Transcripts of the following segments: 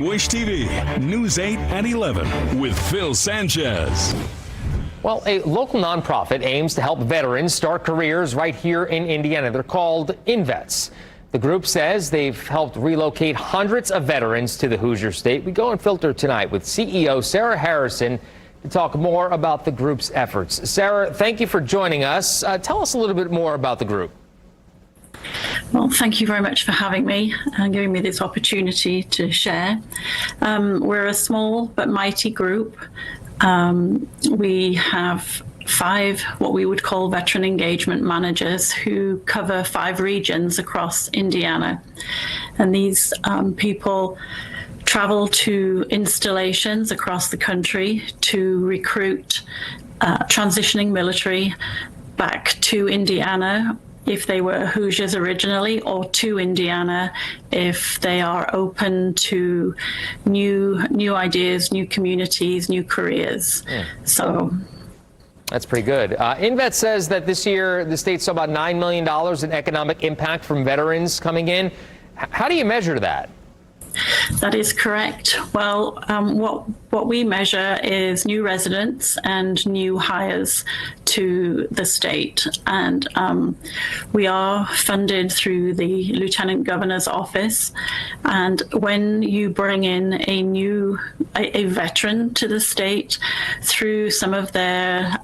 Wish TV, News 8 and 11 with Phil Sanchez. Well, a local nonprofit aims to help veterans start careers right here in Indiana. They're called InVets. The group says they've helped relocate hundreds of veterans to the Hoosier State. We go UnPHILtered tonight with CEO Sarah Harrison to talk more about the group's efforts. Sarah, thank you for joining us. Tell us a little bit more about the group. Well, thank you very much for having me and giving me this opportunity to share. We're a small but mighty group. We have 5 what we would call veteran engagement managers who cover 5 regions across Indiana. And these people travel to installations across the country to recruit transitioning military back to Indiana if they were Hoosiers originally, or to Indiana if they are open to new ideas, new communities, new careers. So that's pretty good. InVet says that this year the state saw about $9 million in economic impact from veterans coming in. How do you measure that? That is correct. Well, what we measure is new residents and new hires to the state, and we are funded through the Lieutenant Governor's office. And when you bring in a veteran to the state through some of their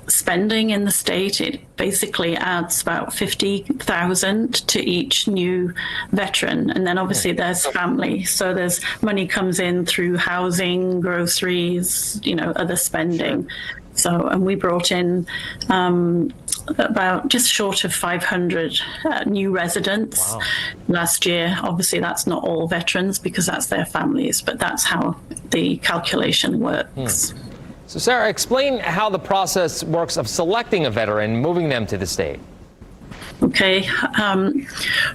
spending in the state, it basically adds about $50,000 to each new veteran. And then obviously there's family. So there's money comes in through housing, groceries, other spending. So, and we brought in about just short of 500 new residents last year. Obviously that's not all veterans because that's their families, but that's how the calculation works. So, Sarah, explain how the process works of selecting a veteran, moving them to the state. Okay.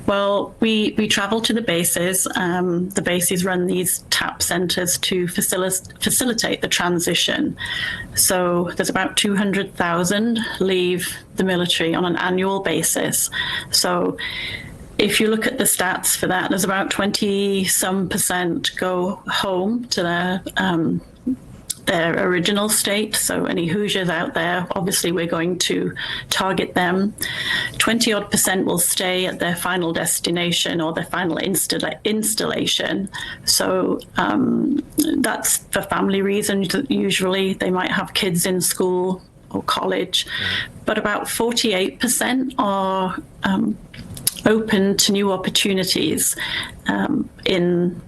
Well, we travel to the bases. The bases run these TAP centers to facilitate the transition. So there's about 200,000 leave the military on an annual basis. So if you look at the stats for that, there's about 20-some% go home to their original state. So any Hoosiers out there, obviously we're going to target them. 20-odd% will stay at their final destination or their final installation. So that's for family reasons. Usually they might have kids in school or college, but about 48% are open to new opportunities in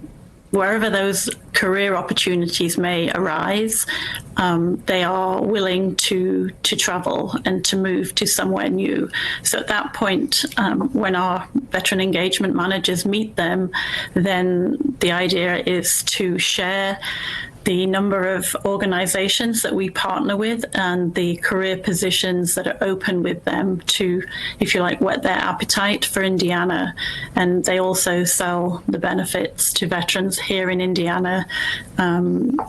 wherever those career opportunities may arise. They are willing to travel and to move to somewhere new. So at that point, when our veteran engagement managers meet them, then the idea is to share the number of organizations that we partner with and the career positions that are open with them to, if you like, whet their appetite for Indiana. And they also sell the benefits to veterans here in Indiana and,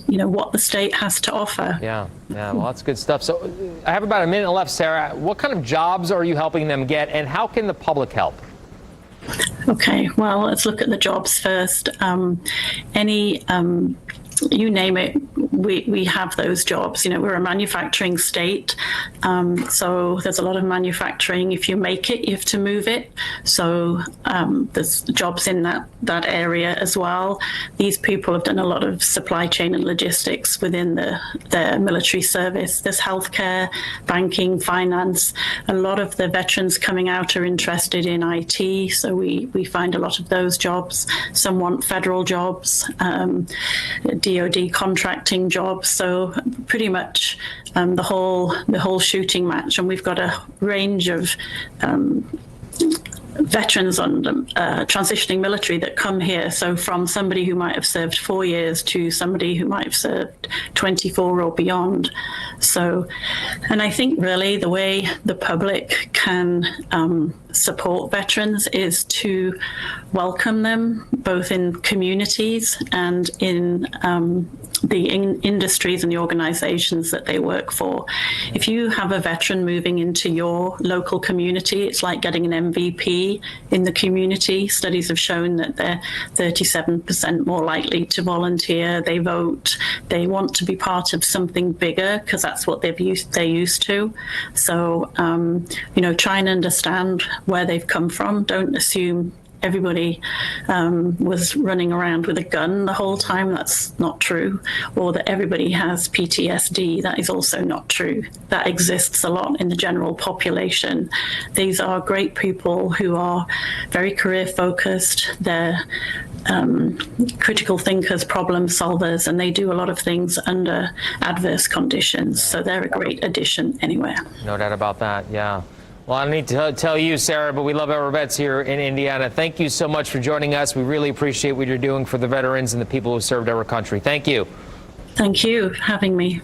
what the state has to offer. Yeah, well, that's good stuff. So I have about a minute left, Sarah. What kind of jobs are you helping them get, and how can the public help? Okay, well, let's look at the jobs first. You name it, we have those jobs. We're a manufacturing state, so there's a lot of manufacturing. If you make it, you have to move it. So there's jobs in that area as well. These people have done a lot of supply chain and logistics within their military service. There's healthcare, banking, finance. A lot of the veterans coming out are interested in IT, so we find a lot of those jobs. Some want federal jobs, DoD contracting jobs, so pretty much the whole shooting match. And we've got a range of veterans on transitioning military that come here. So from somebody who might have served 4 years to somebody who might have served 24 or beyond. So, and I think really the way the public can support veterans is to welcome them both in communities and in the industries and the organizations that they work for. If you have a veteran moving into your local community, it's like getting an MVP in the community. Studies have shown that they're 37% more likely to volunteer, they vote, they want to be part of something bigger because that's what they're used to. So, try and understand where they've come from. Don't assume everybody was running around with a gun the whole time. That's not true. Or that everybody has PTSD. That is also not true. That exists a lot in the general population. These are great people who are very career focused. They're critical thinkers, problem solvers, and they do a lot of things under adverse conditions. So they're a great addition anywhere. No doubt about that, yeah. Well, I don't need to tell you, Sarah, but we love our vets here in Indiana. Thank you so much for joining us. We really appreciate what you're doing for the veterans and the people who served our country. Thank you. Thank you for having me.